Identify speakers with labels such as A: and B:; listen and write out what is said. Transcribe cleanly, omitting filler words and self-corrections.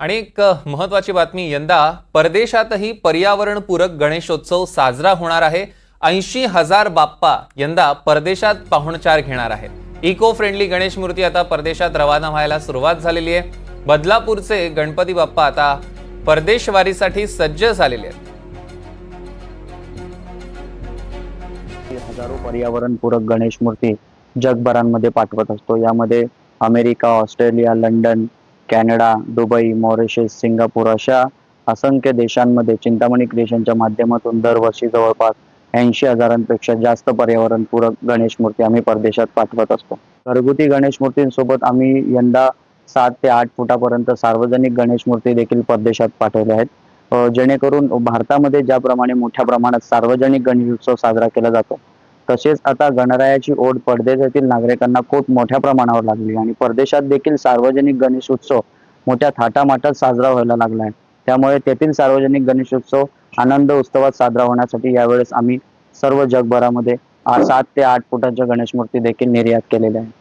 A: आणि एक महत्त्वाची बातमी, यंदा परदेशातही पर्यावरणपूरक गणेशोत्सव साजरा होणार आहे। 80,000 बाप्पा यंदा परदेशात पाहुणचार घेणार आहेत। इको फ्रेंडली गणेश मूर्ती आता परदेशात रवाना व्हायला सुरुवात झालेली आहे। बदलापूरचे गणपती बाप्पा आता परदेशवारीसाठी सज्ज झालेले आहेत।
B: हजारो पर्यावरणपूरक गणेश मूर्ती जगभरामध्ये पाठवत असतो। यामध्ये America, Australia, London, Canada, Dubai, Mauritius, Singapore अशा असंख्य देशांमध्ये चिंतामणी क्रिएशनच्या माध्यमातून दरवर्षी जवळपास 80,000पेक्षा जास्त पर्यावरणपूरक गणेश मूर्ती आम्ही परदेशात पाठवत असतो। घरगुती गणेश मूर्तींसोबत आम्ही यंदा 7 ते 8 फुटापर्यंत सार्वजनिक गणेश मूर्ती देखील परदेशात पाठवल्या आहेत। जेणेकरून भारतामध्ये ज्याप्रमाणे मोठ्या प्रमाणात सार्वजनिक गणेशोत्सव साजरा केला जातो, तसेच आता गणरायाची ओढ परदेशातील नागरिकांना खूप मोठ्या प्रमाणावर लागली आणि परदेशात देखील सार्वजनिक गणेशोत्सव मोठ्या थाटामाटात साजरा व्हायला लागला आहे। त्यामुळे तेथील सार्वजनिक गणेशोत्सव आनंद उत्सवात साजरा होण्यासाठी यावेळेस आम्ही सर्व जगभरामध्ये 7 ते 8 फुटाच्या गणेश मूर्ती देखील निर्यात केलेल्या आहेत।